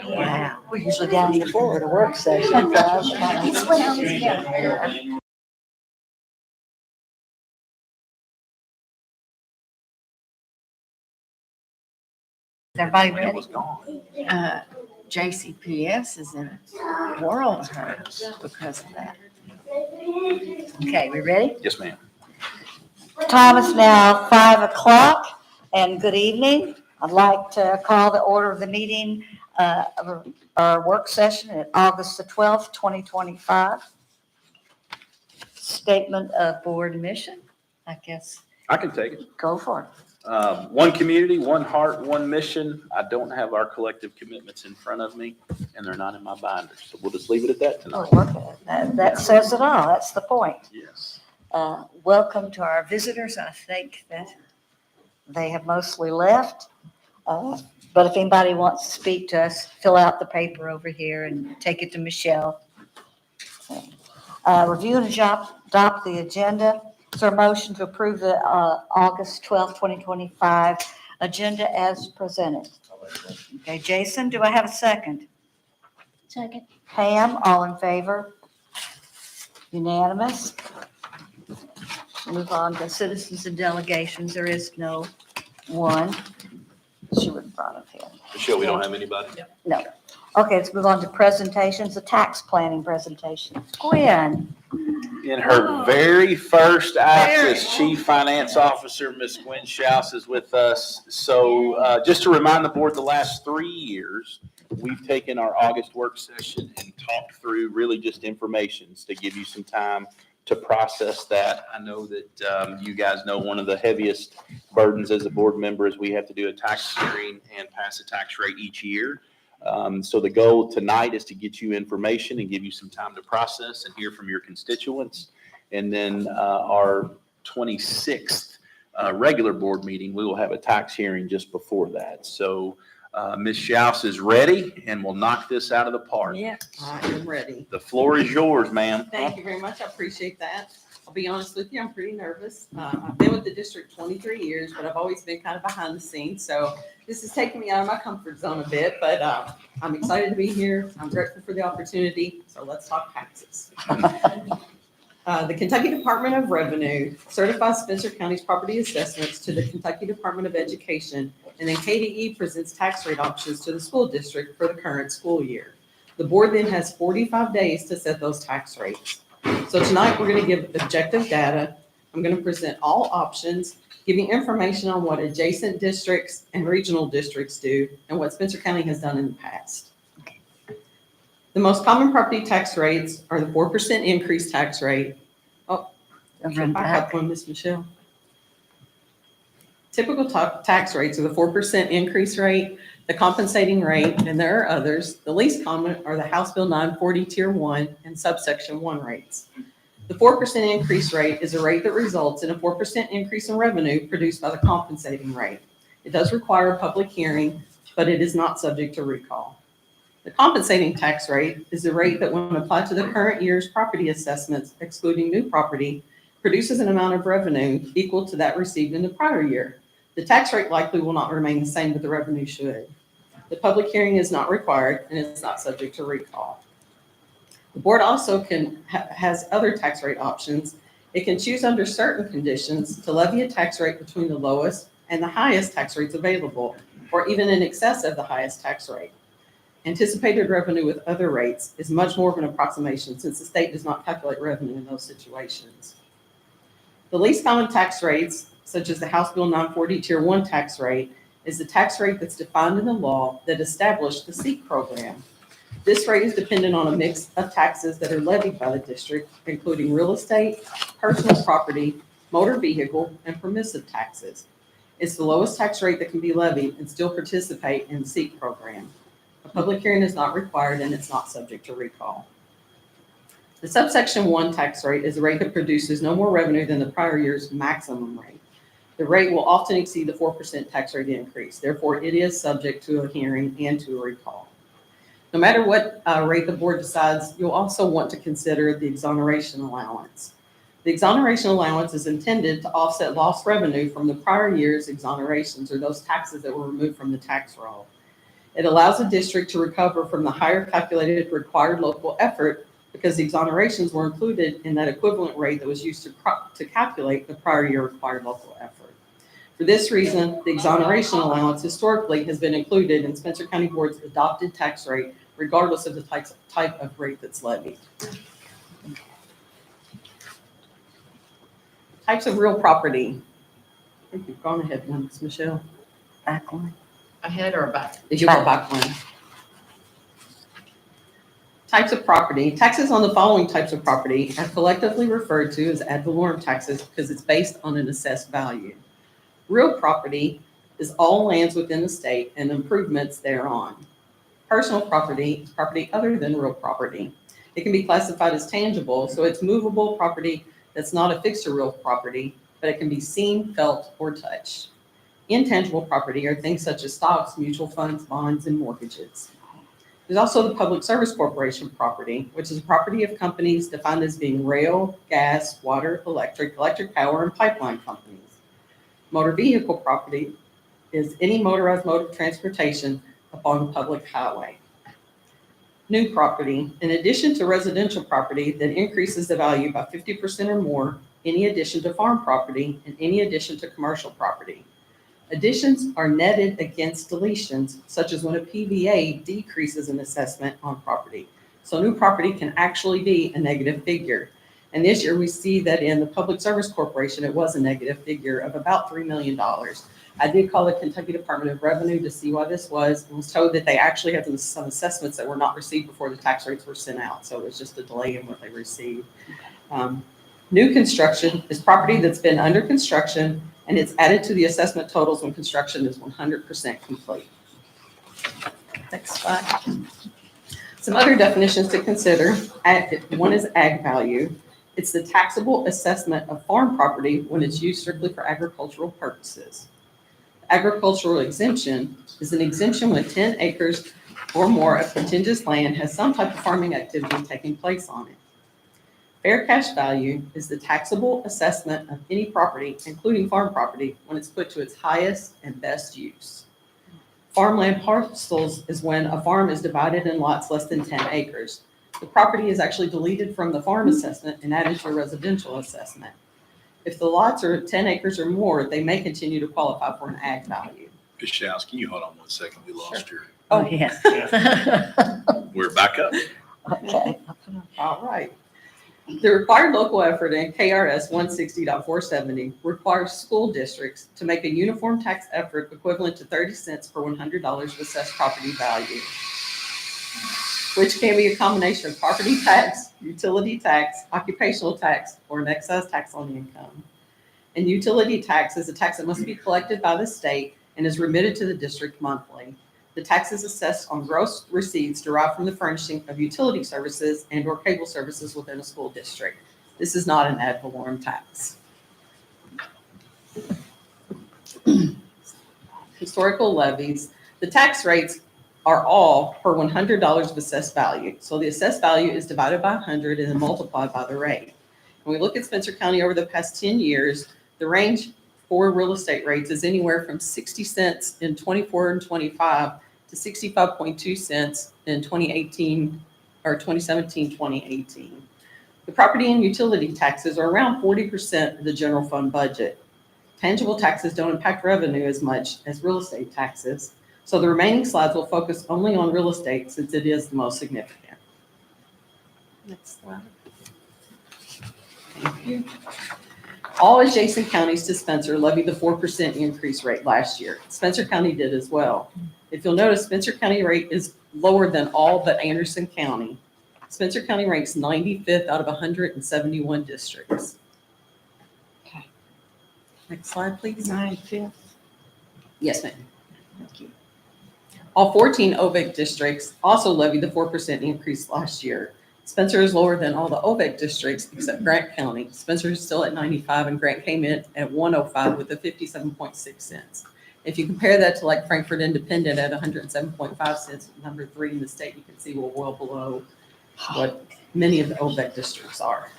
Wow. We're usually down on the floor at a work session. Is everybody ready? JCPS is in a world of hurt because of that. Okay, we ready? Yes, ma'am. Time is now 5 o'clock, and good evening. I'd like to call the order of the meeting of our work session at August the 12th, 2025. Statement of board mission, I guess. I can take it. Go for it. One community, one heart, one mission. I don't have our collective commitments in front of me, and they're not in my binder. So we'll just leave it at that tonight. That says it all. That's the point. Yes. Welcome to our visitors. I think that they have mostly left. But if anybody wants to speak to us, fill out the paper over here and take it to Michelle. Review and adopt the agenda. Is there a motion to approve the August 12th, 2025 agenda as presented? Okay, Jason, do I have a second? Second. Pam, all in favor? Unanimous. Move on to citizens and delegations. There is no one. She would have brought it here. Michelle, we don't have anybody? No. Okay, let's move on to presentations, the tax planning presentation. Gwen. In her very first act as Chief Finance Officer, Ms. Gwen Schaus is with us. So just to remind the board, the last 3 years, we've taken our August work session and talked through really just informations to give you some time to process that. I know that you guys know one of the heaviest burdens as a board member is we have to do a tax hearing and pass a tax rate each year. So the goal tonight is to get you information and give you some time to process and hear from your constituents. And then our 26th regular board meeting, we will have a tax hearing just before that. So Ms. Schaus is ready and will knock this out of the park. Yeah, I am ready. The floor is yours, ma'am. Thank you very much. I appreciate that. I'll be honest with you, I'm pretty nervous. I've been with the district 23 years, but I've always been kind of behind the scenes. So this is taking me out of my comfort zone a bit, but I'm excited to be here. I'm grateful for the opportunity. So let's talk taxes. The Kentucky Department of Revenue certifies Spencer County's property assessments to the Kentucky Department of Education, and then KDE presents tax rate options to the school district for the current school year. The board then has 45 days to set those tax rates. So tonight we're going to give objective data. I'm going to present all options, giving information on what adjacent districts and regional districts do and what Spencer County has done in the past. The most common property tax rates are the 4% increase tax rate. Oh, back up one, Ms. Michelle. Typical tax rates are the 4% increase rate, the compensating rate, and there are others. The least common are the House Bill 940 Tier 1 and subsection 1 rates. The 4% increase rate is a rate that results in a 4% increase in revenue produced by the compensating rate. It does require a public hearing, but it is not subject to recall. The compensating tax rate is the rate that, when applied to the current year's property assessments, excluding new property, produces an amount of revenue equal to that received in the prior year. The tax rate likely will not remain the same, but the revenue should. The public hearing is not required and it's not subject to recall. The board also has other tax rate options. It can choose under certain conditions to levy a tax rate between the lowest and the highest tax rates available, or even in excess of the highest tax rate. Anticipated revenue with other rates is much more of an approximation since the state does not calculate revenue in those situations. The least common tax rates, such as the House Bill 940 Tier 1 tax rate, is the tax rate that's defined in the law that established the SEEK program. This rate is dependent on a mix of taxes that are levied by the district, including real estate, personal property, motor vehicle, and permissive taxes. It's the lowest tax rate that can be levied and still participate in the SEEK program. A public hearing is not required and it's not subject to recall. The subsection 1 tax rate is a rate that produces no more revenue than the prior year's maximum rate. The rate will often exceed the 4% tax rate increase. Therefore, it is subject to a hearing and to a recall. No matter what rate the board decides, you'll also want to consider the exoneration allowance. The exoneration allowance is intended to offset lost revenue from the prior year's exonerations, or those taxes that were removed from the tax roll. It allows the district to recover from the higher calculated required local effort because the exonerations were included in that equivalent rate that was used to calculate the prior year required local effort. For this reason, the exoneration allowance historically has been included in Spencer County Board's adopted tax rate, regardless of the type of rate that's levied. Types of real property. I think you've gone ahead, Ms. Michelle. Back one. Ahead or back? Did you go back one? Types of property. Taxes on the following types of property are collectively referred to as ad valorem taxes because it's based on an assessed value. Real property is all lands within the state and improvements thereon. Personal property is property other than real property. It can be classified as tangible, so it's movable property that's not affixed to real property, but it can be seen, felt, or touched. Intangible property are things such as stocks, mutual funds, bonds, and mortgages. There's also the Public Service Corporation property, which is a property of companies defined as being rail, gas, water, electric power, and pipeline companies. Motor vehicle property is any motorized mode of transportation upon the public highway. New property, in addition to residential property that increases the value by 50% or more, any addition to farm property and any addition to commercial property. Additions are netted against deletions, such as when a PVA decreases an assessment on property. So new property can actually be a negative figure. And this year we see that in the Public Service Corporation, it was a negative figure of about $3 million. I did call the Kentucky Department of Revenue to see why this was, and was told that they actually had some assessments that were not received before the tax rates were sent out. So it was just a delay in what they received. New construction is property that's been under construction, and it's added to the assessment totals when construction is 100% complete. Next slide. Some other definitions to consider. One is ag value. It's the taxable assessment of farm property when it's used strictly for agricultural purposes. Agricultural exemption is an exemption when 10 acres or more of contiguous land has some type of farming activity taking place on it. Fair cash value is the taxable assessment of any property, including farm property, when it's put to its highest and best use. Farmland parcels is when a farm is divided in lots less than 10 acres. The property is actually deleted from the farm assessment and added to a residential assessment. If the lots are 10 acres or more, they may continue to qualify for an ag value. Ms. Shouse, can you hold on 1 second? We lost your, Oh, yes. we're back up. Okay. All right. The required local effort in KRS 160.470 requires school districts to make a uniform tax effort equivalent to 30 cents per $100 of assessed property value, which can be a combination of property tax, utility tax, occupational tax, or an excise tax on income. And utility tax is a tax that must be collected by the state and is remitted to the district monthly. The tax is assessed on gross receipts derived from the furnishing of utility services and or cable services within a school district. This is not an ad valorem tax. Historical levies. The tax rates are all per $100 of assessed value. So the assessed value is divided by 100 and then multiplied by the rate. When we look at Spencer County over the past 10 years, the range for real estate rates is anywhere from 60 cents in 24 and 25 to 65.2 cents in 2018 or 2017, 2018. The property and utility taxes are around 40% of the general fund budget. Tangible taxes don't impact revenue as much as real estate taxes. So the remaining slides will focus only on real estate since it is the most significant. Next slide. Thank you. All adjacent counties to Spencer levied the 4% increase rate last year. Spencer County did as well. If you'll notice, Spencer County rate is lower than all but Anderson County. Spencer County ranks 95th out of 171 districts. Okay. Next slide, please. 95th. Yes, ma'am. Thank you. All 14 OVEC districts also levied the 4% increase last year. Spencer is lower than all the OVEC districts except Grant County. Spencer is still at 95 and Grant came in at 105 with a 57.6 cents. If you compare that to like Frankfort Independent at 107.5 cents, number 3 in the state, you can see we're well below what many of the OVEC districts are.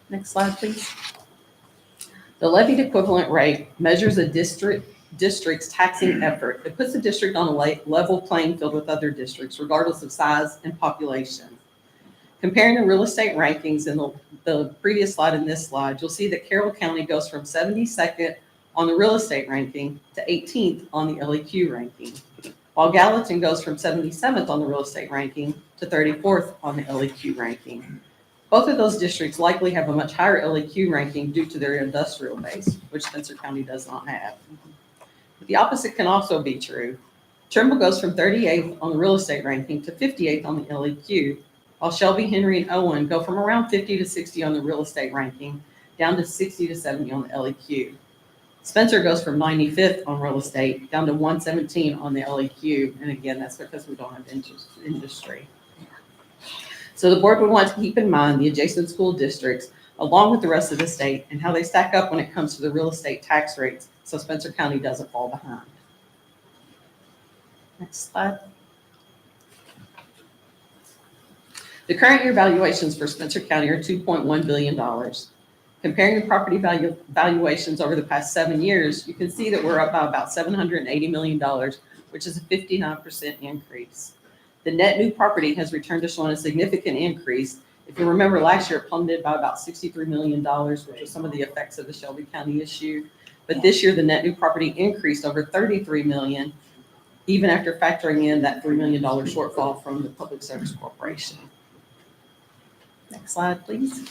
Next slide, please. The levied equivalent rate measures a district's taxing effort. It puts the district on a level playing field with other districts, regardless of size and population. Comparing the real estate rankings in the previous slide and this slide, you'll see that Carroll County goes from 72nd on the real estate ranking to 18th on the LEQ ranking, while Gallatin goes from 77th on the real estate ranking to 34th on the LEQ ranking. Both of those districts likely have a much higher LEQ ranking due to their industrial base, which Spencer County does not have. But the opposite can also be true. Trimble goes from 38th on the real estate ranking to 58th on the LEQ, while Shelby, Henry, and Owen go from around 50 to 60 on the real estate ranking down to 60 to 70 on the LEQ. Spencer goes from 95th on real estate down to 117 on the LEQ. And again, that's because we don't have industry. So the board would want to keep in mind the adjacent school districts along with the rest of the state and how they stack up when it comes to the real estate tax rates so Spencer County doesn't fall behind. Next slide. The current year valuations for Spencer County are $2.1 billion. Comparing the property valuations over the past 7 years, you can see that we're up by about $780 million, which is a 59% increase. The net new property has returned to showing a significant increase. If you remember last year, it plummeted by about $63 million, which was some of the effects of the Shelby County issue. But this year, the net new property increased over 33 million, even after factoring in that $3 million shortfall from the Public Service Corporation. Next slide, please.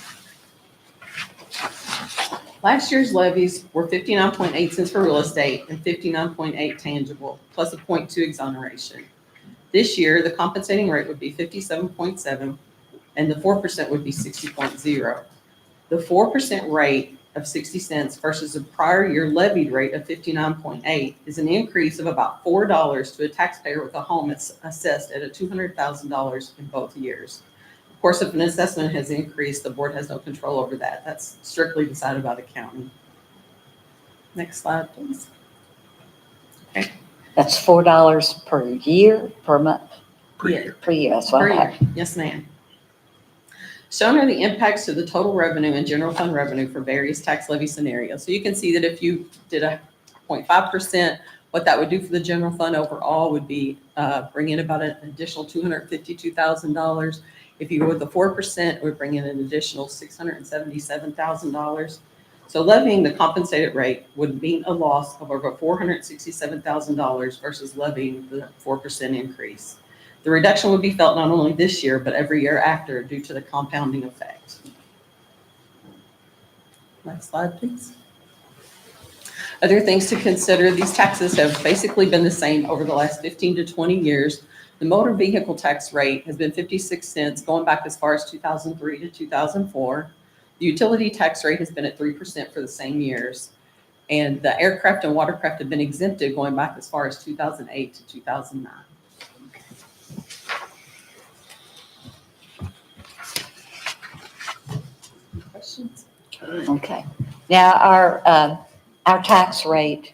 Last year's levies were 59.8 cents for real estate and 59.8 tangible, plus a 0.2 exoneration. This year, the compensating rate would be 57.7, and the 4% would be 60.0. The 4% rate of 60 cents versus the prior year levied rate of 59.8 is an increase of about $4 to a taxpayer with a home that's assessed at $200,000 in both years. Of course, if an assessment has increased, the board has no control over that. That's strictly decided by the county. Next slide, please. Okay. That's $4 per year, per month, Per Yeah. year. per year, that's what Per I year. have. Yes, ma'am. Shown are the impacts to the total revenue and general fund revenue for various tax levy scenarios. So you can see that if you did a 0.5%, what that would do for the general fund overall would be bring in about an additional $252,000. If you go with the 4%, it would bring in an additional $677,000. So levying the compensated rate would mean a loss of over $467,000 versus levying the 4% increase. The reduction would be felt not only this year, but every year after due to the compounding effect. Next slide, please. Other things to consider, these taxes have basically been the same over the last 15 to 20 years. The motor vehicle tax rate has been 56 cents going back as far as 2003 to 2004. The utility tax rate has been at 3% for the same years. And the aircraft and watercraft have been exempted going back as far as 2008 to 2009. Any questions? Okay. Now, our tax rate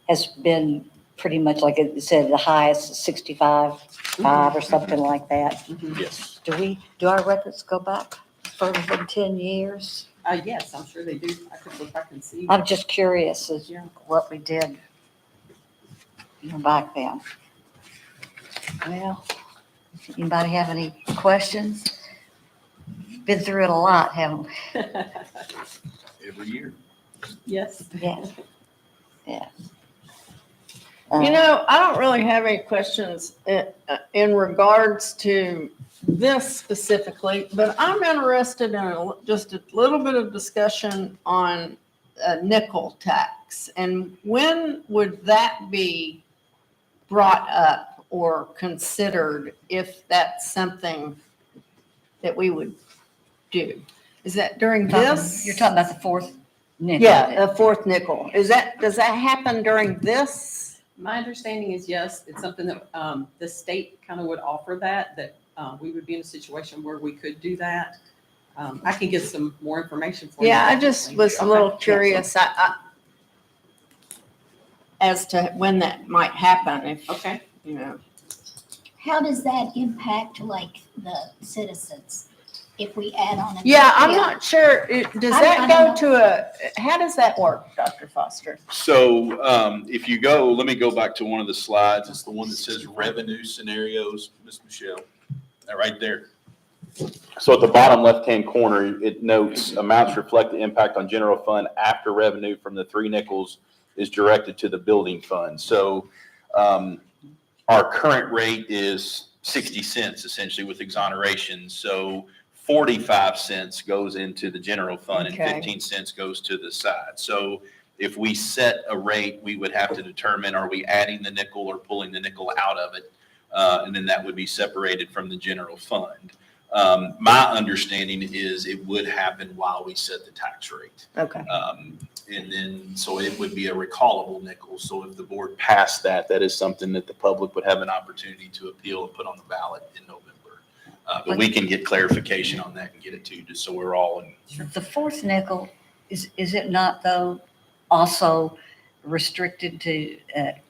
has been pretty much, like it said, the highest is 65 or something like that. Yes. Do our records go back further than 10 years? Yes, I'm sure they do. I could look back and see. I'm just curious as what we did back then. Well, anybody have any questions? Been through it a lot, haven't we? Every year. Yes. Yeah. Yeah. You know, I don't really have any questions in regards to this specifically, but I'm interested in just a little bit of discussion on a nickel tax. And when would that be brought up or considered if that's something that we would do? Is that during this? You're talking about the fourth nickel? Yeah, the fourth nickel. Does that happen during this? My understanding is yes, it's something that the state kind of would offer that we would be in a situation where we could do that. I can get some more information for you. Yeah, I just was a Okay. little curious as to when that might happen, if, Okay. you know. How does that impact like the citizens if we add on? Yeah, I'm not sure. Does I that don't go to how does that work, Dr. Foster? So if you go, let me go back to one of the slides. It's the one that says revenue scenarios, Ms. Michelle. That right there. So at the bottom left-hand corner, it notes amounts reflect the impact on general fund after revenue from the 3 nickels is directed to the building fund. So our current rate is 60 cents essentially with exoneration. So 45 cents goes into the general fund and Okay. 15 cents goes to the side. So if we set a rate, we would have to determine, are we adding the nickel or pulling the nickel out of it? And then that would be separated from the general fund. My understanding is it would happen while we set the tax rate. Okay. And then, so it would be a recallable nickel. So if the board passed that, that is something that the public would have an opportunity to appeal and put on the ballot in November. But we can get clarification on that and get it to you, just so we're all in. The fourth nickel, is it not though also restricted to,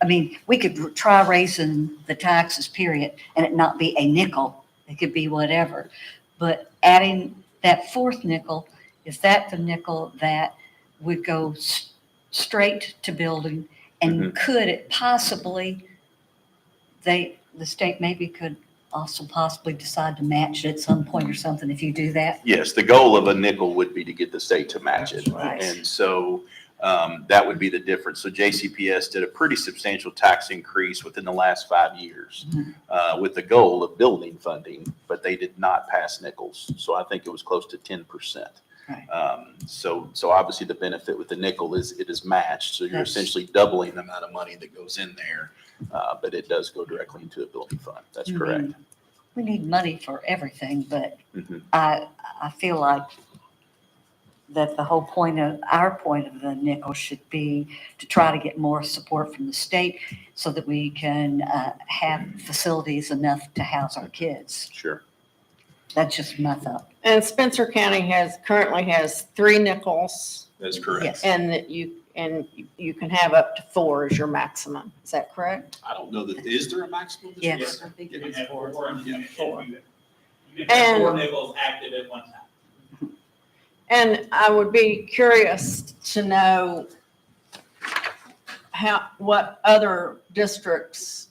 we could try raising the taxes, period, and it not be a nickel. It could be whatever. But adding that fourth nickel, is that the nickel that would go straight to building? And could it possibly, the state maybe could also possibly decide to match it at some point or something if you do that? Yes, the goal of a nickel would be to get the state to match it. Right. And so that would be the difference. So JCPS did a pretty substantial tax increase within the last 5 years with the goal of building funding, but they did not pass nickels. So I think it was close to 10%. Right. So obviously the benefit with the nickel is it is matched. So you're That's- essentially doubling the amount of money that goes in there, but it does go directly into a building fund. That's correct. We need money for everything, but Mhm. I feel like that the whole point of, our point of the nickel should be to try to get more support from the state so that we can have facilities enough to house our kids. Sure. That's just my thought. And Spencer County currently has 3 nickels, That's correct. Yes. and that you can have up to 4 as your maximum. Is that correct? I don't know that, is there a maximum? Yes. I think You it can is have 4. 4 and you Four. can have 4 And- nickels active at one time. And I would be curious to know what other districts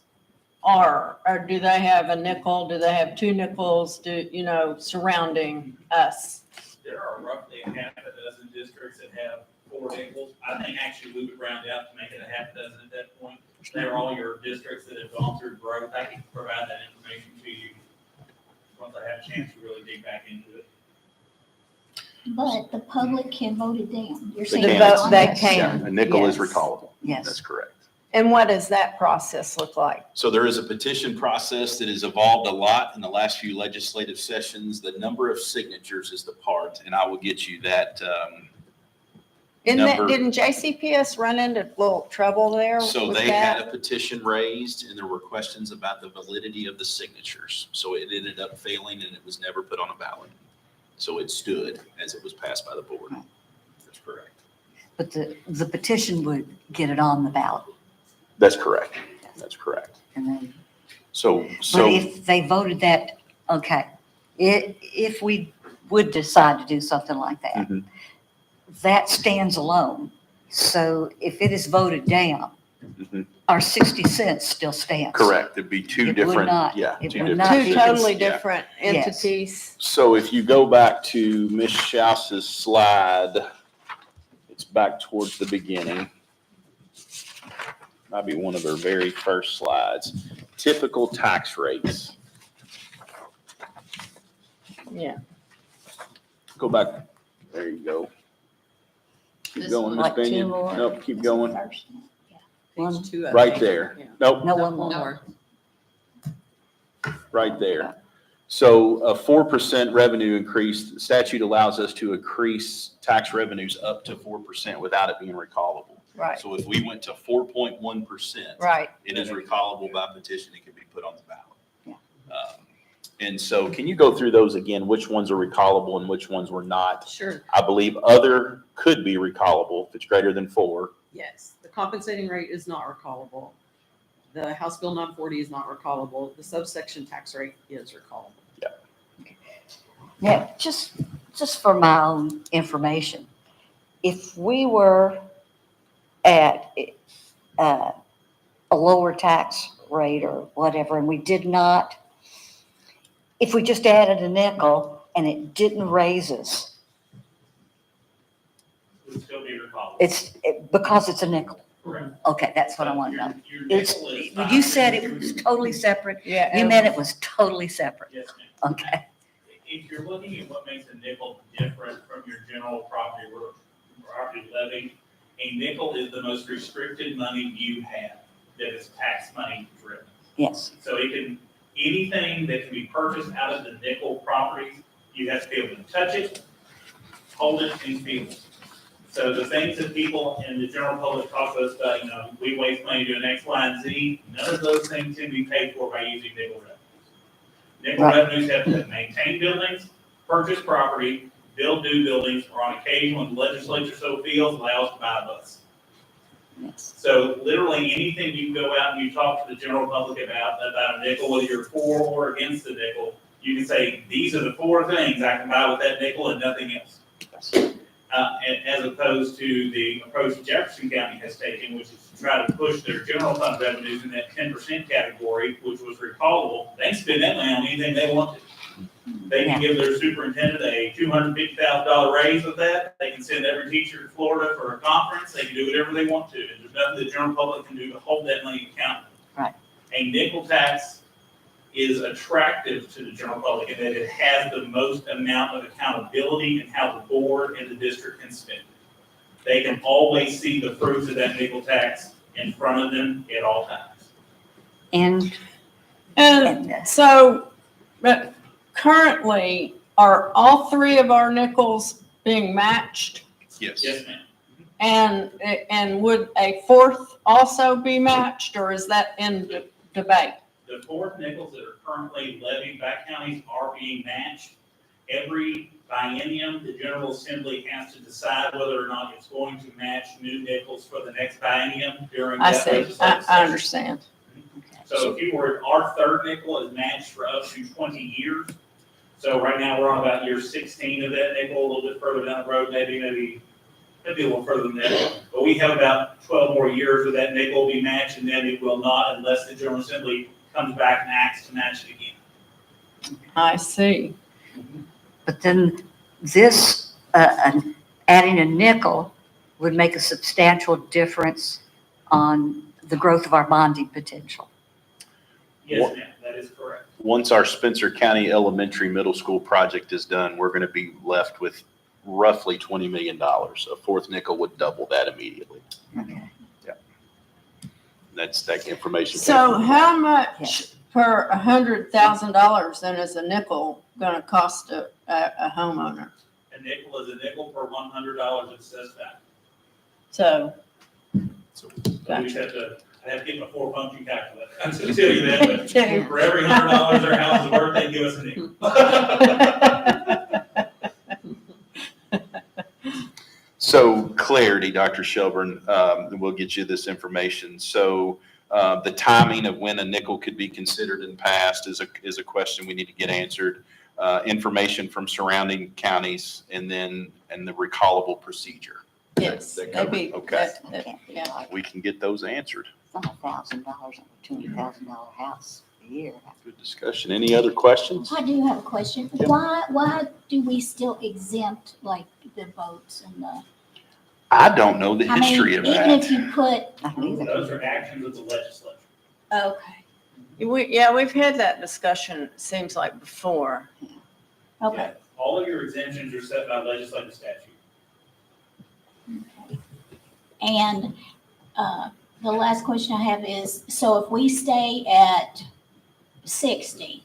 are, or do they have a nickel? Do they have 2 nickels, surrounding us? There are roughly a half a dozen districts that have 4 nickels. I think actually we would round out to make it a half a dozen at that point. They're all your districts that have gone through growth. I can provide that information to you once I have a chance to really dig back into it. But the public can vote it down. You're They saying can. it's on They us. can. Yeah, a nickel is Yes. recallable. That's Yes. correct. And what does that process look like? So there is a petition process that has evolved a lot in the last few legislative sessions. The number of signatures is the part, and I will get you that. Number- Didn't JCPS run into a little trouble there So with they had that? a petition raised and there were questions about the validity of the signatures. So it ended up failing and it was never put on a ballot. So it stood as it was passed by the board. That's correct. But the petition would get it on the ballot. That's correct. That's correct. And then, So, but if they voted that, okay, if we would decide to do something like that, Mhm. that stands alone. So if it is voted down, Mhm. our 60 cents still stands. Correct. It'd be two It would different, not. yeah. It two would different not Two be- decisions. totally Yeah. different Yes. entities. So if you go back to Ms. Schaus's slide, it's back towards the beginning. Might be one of her very first slides. Typical tax rates. Yeah. Go back. There you go. Keep going, Ms. Like two Binion. more. Nope, keep going. First. One- Page 2 of Right it. there. Yeah. Nope, No, one One more. more. right there. So a 4% revenue increase, the statute allows us to increase tax revenues up to 4% without it being recallable. Right, So if we went to 4.1%. right. It is recallable by petition. It can be put on the ballot. Yeah. And so can you go through those again? Which ones are recallable and which ones were not? Sure, I believe other could be recallable if it's greater than 4. yes. The compensating rate is not recallable. The House Bill 940 is not recallable. The subsection tax rate is recallable. Yeah, just for my own information, if we were at a lower tax rate or whatever, and we did not, if we just added a nickel and it didn't raise us, It would still be recallable. because it's a nickel. Correct. Okay, that's what I want to know. Your It's, nickel is when you 5. said it was totally separate, Yeah. you meant it was totally separate. Yes, ma'am. Okay, If you're looking at what makes a nickel different from your general property levy, a nickel is the most restricted money you have that is tax money driven. yes, So anything that can be purchased out of the nickel properties, you have to be able to touch it, hold it, and feel it. So the things that people in the general public talk to us about, we waste money doing X, Y, and Z, none of those things can be paid for by using nickel revenues. Nickel Right. revenues have to maintain buildings, purchase property, build new buildings, or on occasion, when the legislature so feels, allow us to buy a bus. yes. So literally anything you go out and you talk to the general public about a nickel, whether you're for or against the nickel, you can say, these are the 4 things I can buy with that nickel and nothing else. as opposed to the approach Jefferson County has taken, which is to try to push their general fund revenues in that 10% category, which was recallable. They can spend that money on anything they want to. They can give their superintendent a $250,000 raise with that. They can send every teacher to Florida for a conference. They can do whatever they want to. And there's nothing the general public can do to hold that money accountable. Right. A nickel tax is attractive to the general public in that it has the most amount of accountability in how the board and the district can spend it. They can always see the fruits of that nickel tax in front of them at all times. And so, but currently, are all three of our nickels being matched? Yes. Yes, ma'am. And would a fourth also be matched, or is that in debate? The fourth nickels that are currently levied by counties are being matched. Every biennium, the General Assembly has to decide whether or not it's going to match new nickels for the next biennium during I that see, legislative I session. understand. So if you were, our third nickel is matched for up to 20 years. So right now, we're on about year 16 of that nickel, a little bit further down the road, maybe a little further than that. But we have about 12 more years of that nickel will be matched, and then it will not unless the General Assembly comes back and acts to match it again. I see. But then this, adding a nickel would make a substantial difference on the growth of our bonding potential. Yes, ma'am, that is correct. Once our Spencer County Elementary Middle School project is done, we're going to be left with roughly $20 million. A fourth nickel would double that immediately. Okay. That's that information. So how much per $100,000 then is a nickel gonna cost a homeowner? A nickel is a nickel per $100 assessed value. So, So We gotcha. just have to, I have to get my 4-function calculator. I have to tell you that, but for every $100 their house is worth, they give us a nickel. So clarity, Dr. Shelburne, and we'll get you this information. So the timing of when a nickel could be considered and passed is a question we need to get answered. Information from surrounding counties and the recallable procedure. Yes, That that'd be, okay. yeah. We can get those answered. It's not $1,000 on a $200,000 house a year. Good discussion. Any other questions? I do have a question. Yep. Why do we still exempt like the boats and the? I don't know the I mean, history of even if that. you put, I don't either. Those are actions of the legislature. okay, We've had that discussion, it seems like before. okay. Yeah, all of your exemptions are set by legislative statute. And the last question I have is, so if we stay at 60,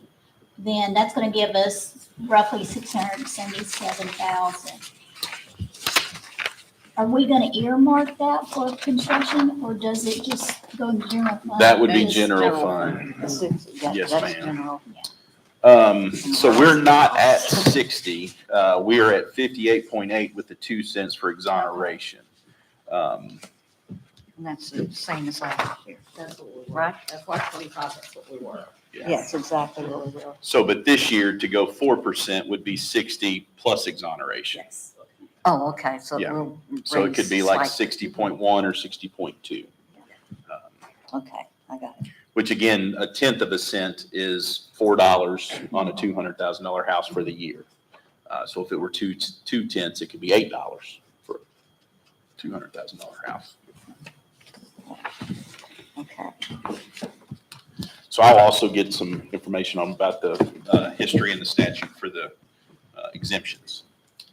then that's going to give us roughly 677,000. Are we going to earmark that for construction, or does it just go in general fund? That would be That is general general fund. Yes, That's ma'am. general. So we're not at 60. We are at 58.8 with the 2 cents for exoneration. And that's the same as last year. That's what we were. Right. FY '25, that's what we were. Yes, exactly what we will. So, but this year to go 4% would be 60 plus exoneration. Yes. Oh, okay, so Yeah. we'll. So it could be like raise 60.1 or 60.2. Okay, I got it. Which again, a tenth of a cent is $4 on a $200,000 house for the year. So if it were two tenths, it could be $8 for a $200,000 house. Okay. So I'll also get some information on about the history and the statute for the exemptions.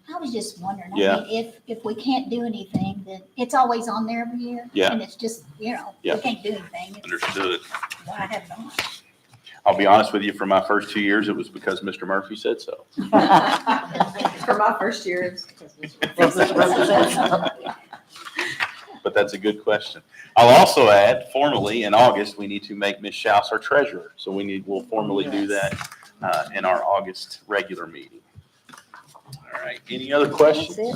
I was just wondering, Yeah. I mean, if we can't do anything, then it's always on there every year. Yeah. And it's just, we Yeah. can't do anything. It's- Understood. Why have it on? I'll be honest with you, for my first 2 years, it was because Mr. Murphy said so. For my first year, it was because But that's a good question. I'll also add formally in August, we need to make Ms. Schaus our treasurer. So we'll formally do that in our August regular meeting. All right, any other That's questions? it?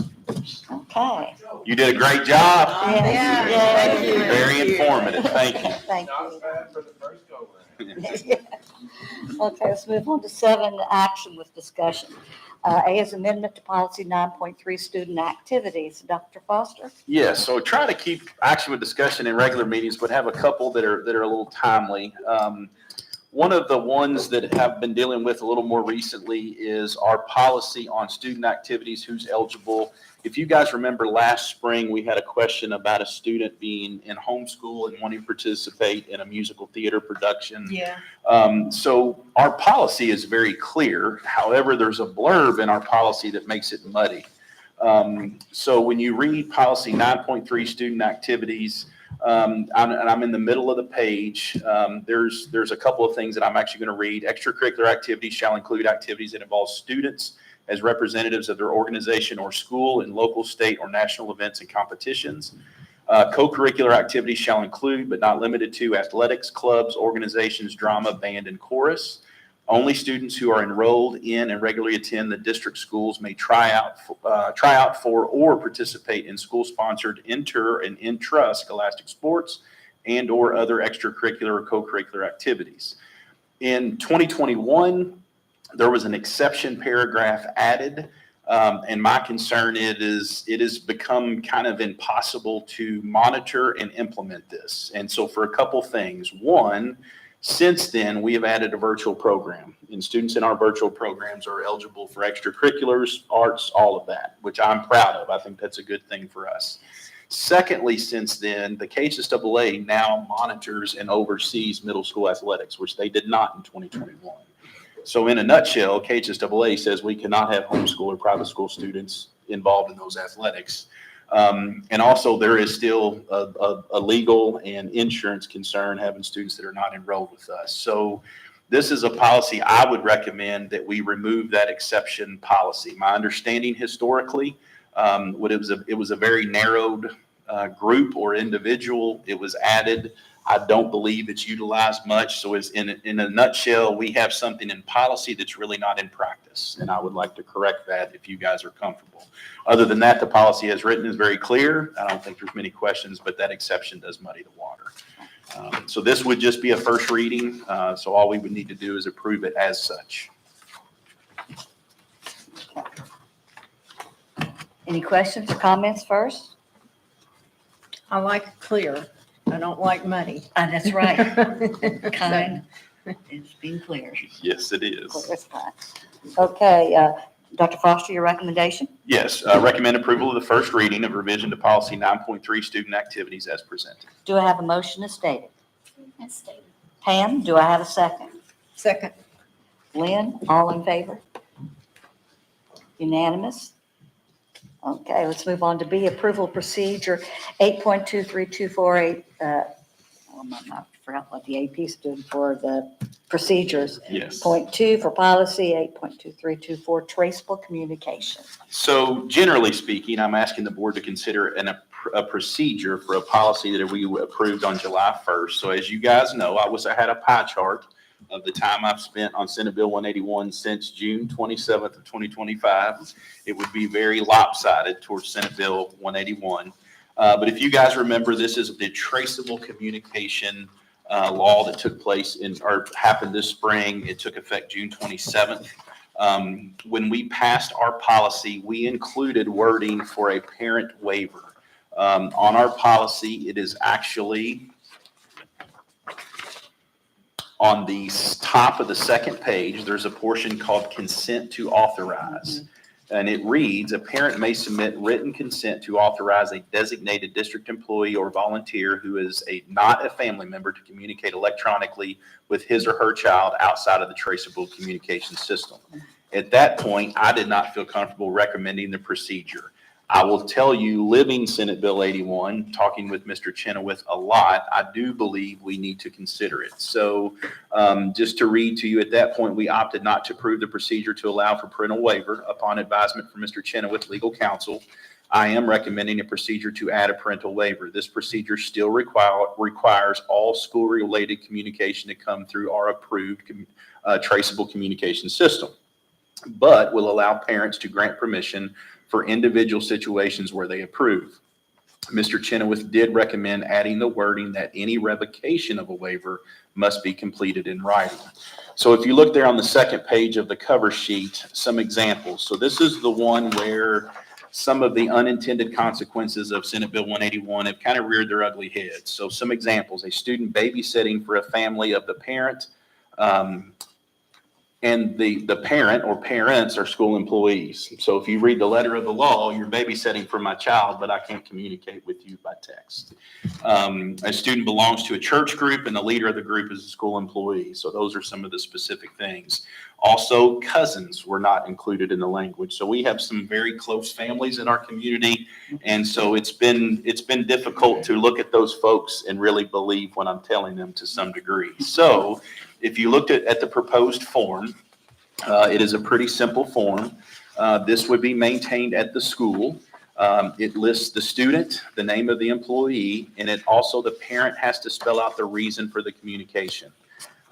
Okay. You did a great job. Yeah. Thank you. Very informative, thank you. Thank Not you. bad for the first go round. Okay, let's move on to 7, action with discussion. A is amendment to policy 9.3 student activities. Dr. Foster? Yes, so try to keep actual discussion in regular meetings, but have a couple that are a little timely. One of the ones that have been dealing with a little more recently is our policy on student activities, who's eligible. If you guys remember last spring, we had a question about a student being in homeschool and wanting to participate in a musical theater production. Yeah. So our policy is very clear. However, there's a blurb in our policy that makes it muddy. So when you read policy 9.3 student activities, and I'm in the middle of the page, there's a couple of things that I'm actually going to read. Extracurricular activities shall include activities that involve students as representatives of their organization or school in local, state, or national events and competitions. Co-curricular activities shall include, but not limited to, athletics, clubs, organizations, drama, band, and chorus. Only students who are enrolled in and regularly attend the district schools may try out for or participate in school-sponsored inter and intra-scholastic sports and/or other extracurricular or co-curricular activities. In 2021, there was an exception paragraph added, and my concern it has become kind of impossible to monitor and implement this. And so for a couple things. One, since then, we have added a virtual program, and students in our virtual programs are eligible for extracurriculars, arts, all of that, which I'm proud of. I think that's a good thing for us. Secondly, since then, the KHSAA now monitors and oversees middle school athletics, which they did not in 2021. So in a nutshell, KHSAA says we cannot have homeschool or private school students involved in those athletics. And also there is still a legal and insurance concern having students that are not enrolled with us. So this is a policy I would recommend that we remove that exception policy. My understanding historically, it was a very narrowed group or individual. It was added. I don't believe it's utilized much. So it's in a nutshell, we have something in policy that's really not in practice. And I would like to correct that if you guys are comfortable. Other than that, the policy as written is very clear. I don't think there's many questions, but that exception does muddy the water. So this would just be a first reading. So all we would need to do is approve it as such. Any questions or comments first? I like clear. I don't like muddy. That's right. Kind. It's being clear. Yes, it is. Clear as pie. Okay, Dr. Foster, your recommendation? Yes, recommend approval of the first reading of revision to policy 9.3 student activities as presented. Do I have a motion as stated? As stated. Pam, do I have a second? Second. Lynn, all in favor? Unanimous? Okay, let's move on to B, approval procedure 8.23248. I forgot what the AP stood for, the procedures. Yes. Point 2 for policy, 8.2324, traceable communication. So generally speaking, I'm asking the board to consider a procedure for a policy that we approved on July 1st. So as you guys know, I had a pie chart of the time I've spent on Senate Bill 181 since June 27th of 2025. It would be very lopsided towards Senate Bill 181. But if you guys remember, this is the traceable communication law that took place or happened this spring. It took effect June 27th. When we passed our policy, we included wording for a parent waiver. On our policy, it is actually on the top of the second page. There's a portion called consent to authorize. And it reads, a parent may submit written consent to authorize a designated district employee or volunteer who is not a family member to communicate electronically with his or her child outside of the traceable communication system. At that point, I did not feel comfortable recommending the procedure. I will tell you, living Senate Bill 81, talking with Mr. Chenoweth a lot, I do believe we need to consider it. So just to read to you, at that point, we opted not to approve the procedure to allow for parental waiver upon advisement from Mr. Chenoweth, legal counsel. I am recommending a procedure to add a parental waiver. This procedure still requires all school-related communication to come through our approved traceable communication system, but will allow parents to grant permission for individual situations where they approve. Mr. Chenoweth did recommend adding the wording that any revocation of a waiver must be completed in writing. So if you look there on the second page of the cover sheet, some examples. So this is the one where some of the unintended consequences of Senate Bill 181 have kind of reared their ugly heads. So some examples: a student babysitting for a family of the parent, and the parent or parents are school employees. So if you read the letter of the law, you're babysitting for my child, but I can't communicate with you by text. A student belongs to a church group and the leader of the group is a school employee. So those are some of the specific things. Also, cousins were not included in the language. So we have some very close families in our community. And so it's been difficult to look at those folks and really believe what I'm telling them to some degree. So if you looked at the proposed form, it is a pretty simple form. This would be maintained at the school. It lists the student, the name of the employee, and it also, the parent has to spell out the reason for the communication.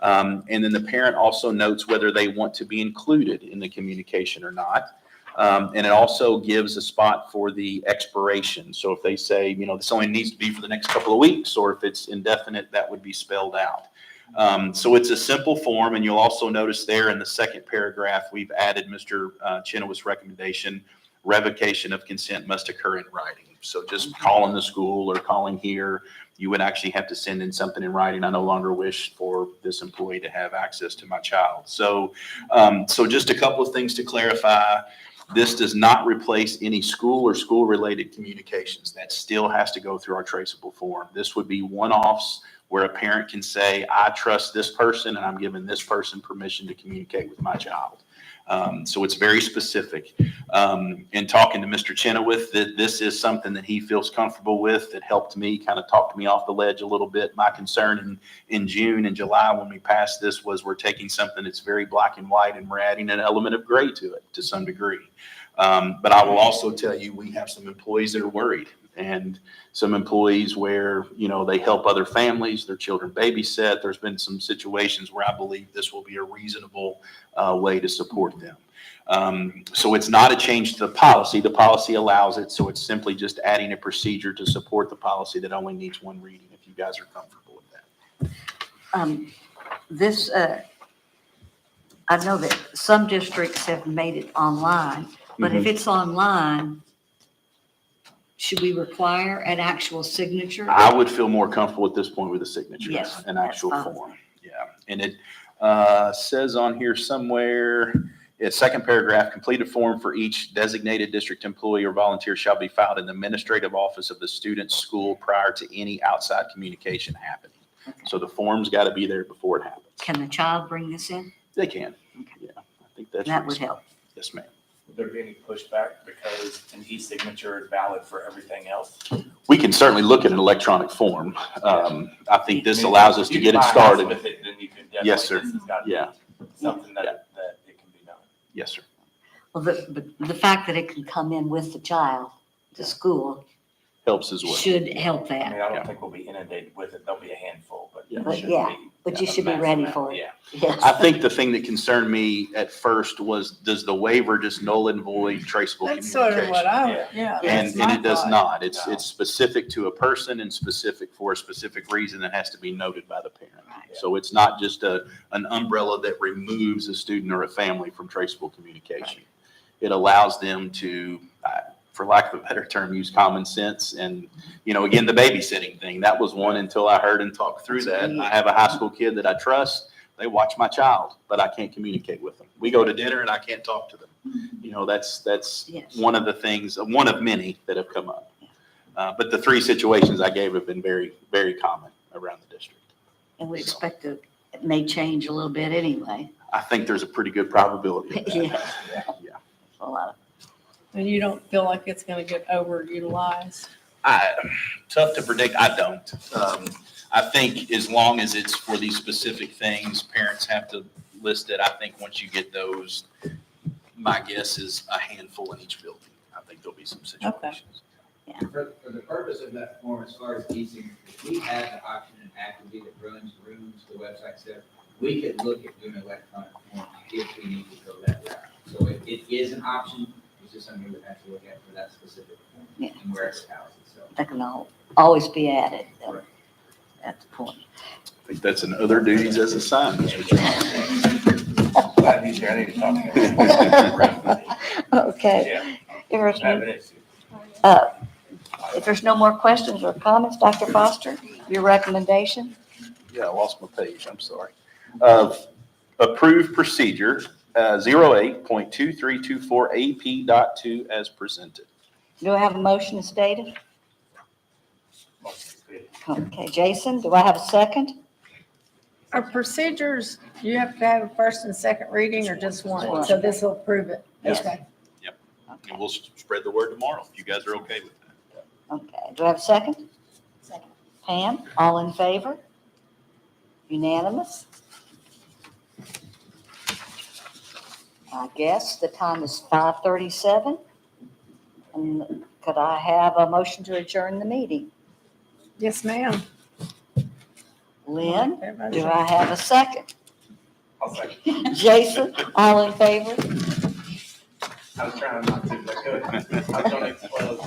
And then the parent also notes whether they want to be included in the communication or not. And it also gives a spot for the expiration. So if they say, this only needs to be for the next couple of weeks, or if it's indefinite, that would be spelled out. So it's a simple form, and you'll also notice there in the second paragraph, we've added Mr. Chenoweth's recommendation: revocation of consent must occur in writing. So just calling the school or calling here, you would actually have to send in something in writing. I no longer wish for this employee to have access to my child. So just a couple of things to clarify. This does not replace any school or school-related communications. That still has to go through our traceable form. This would be one-offs where a parent can say, I trust this person and I'm giving this person permission to communicate with my child. So it's very specific. In talking to Mr. Chenoweth, that this is something that he feels comfortable with, that helped me, kind of talked me off the ledge a little bit. My concern in June and July when we passed this was we're taking something that's very black and white and we're adding an element of gray to it to some degree. But I will also tell you, we have some employees that are worried, and some employees where, they help other families, their children babysit. There's been some situations where I believe this will be a reasonable way to support them. So it's not a change to the policy. The policy allows it. So it's simply just adding a procedure to support the policy that only needs one reading, if you guys are comfortable with that. I know that some districts have made it online, but if it's online, should we require an actual signature? I would feel more comfortable at this point with a signature, Yes, an actual that's fine. form. Yeah, and it says on here somewhere, second paragraph, completed form for each designated district employee or volunteer shall be filed in the administrative office of the student's school prior to any outside communication happening. Okay. So the form's got to be there before it happens. Can the child bring this in? They can. Okay. Yeah, I think that's That would reasonable. help. Yes, ma'am. Would there be any pushback because an e-signature is valid for everything else? We can certainly look at an electronic form. I think this I mean, allows us if to you get it buy a house started. With it, then you can definitely. Yes, sir. This has got to be Yeah, something that it can be done. yes, sir. Well, the fact that it can come in with the child to school Helps as well. should help I mean, that. I Yeah. don't think we'll be inundated with it. There'll be a handful, but. Yeah. it But shouldn't yeah, be but you a should be massive ready amount. for it. Yeah. Yes. I think the thing that concerned me at first was, does the waiver just null and void traceable That's sort of what communication? yeah. And that's my it does thought. not. It's No. specific to a person and specific for a specific reason that has to be noted by the parent. Right. So it's not just an umbrella that removes a student or a family from traceable communication. It allows them to, for lack of a better term, use common sense. And, again, the babysitting thing, that was one until I heard and talked through that. I have a high school kid that I trust. They watch my child, but I can't communicate with them. We go to dinner and I can't talk to them. That's Yes. one of the things, one of many that have come up. But the three situations I gave have been very, very common around the district. And we expect it may change a little bit anyway. I think there's a pretty good probability of that. Yeah. Yeah. A lot of And you don't feel like it's gonna get overutilized? Tough to predict. I don't. I think as long as it's for these specific things, parents have to list it. I think once you get those, my guess is a handful in each building. I think there'll be some situations. For the purpose of that form, as far as leasing, if we had the option in Activity that runs rooms, the website stuff, we could look at doing electronic form if we need to go that route. So it is an option, it's just something we would have to look at for that specific form Yeah. and where it's housed. So so. That can always be added Correct. at the point. I think that's in other duties as assigned, Mr. Chairman. Glad he's here. I need to talk to him. Okay. Yeah, If there's I have no- an issue. if there's no more questions or comments, Dr. Foster, your recommendation? Yeah, I lost my page, I'm sorry. Approved procedure, 08.2324 AP.2 as presented. Do I have a motion as stated? Motion good. Okay, Jason, do I have a second? Our procedures, you have to have a first and second reading or just one? So this will prove it. Yes. Okay. And we'll spread the word tomorrow, if you guys are okay with that. Okay, do I have a second? Second. Pam, all in favor? Unanimous? I guess the time is 5:37. And could I have a motion to adjourn the meeting? Yes, ma'am. Lynn, do I have a second? I'll second. Jason, all in favor? I was trying not to, but I could. I was gonna explode.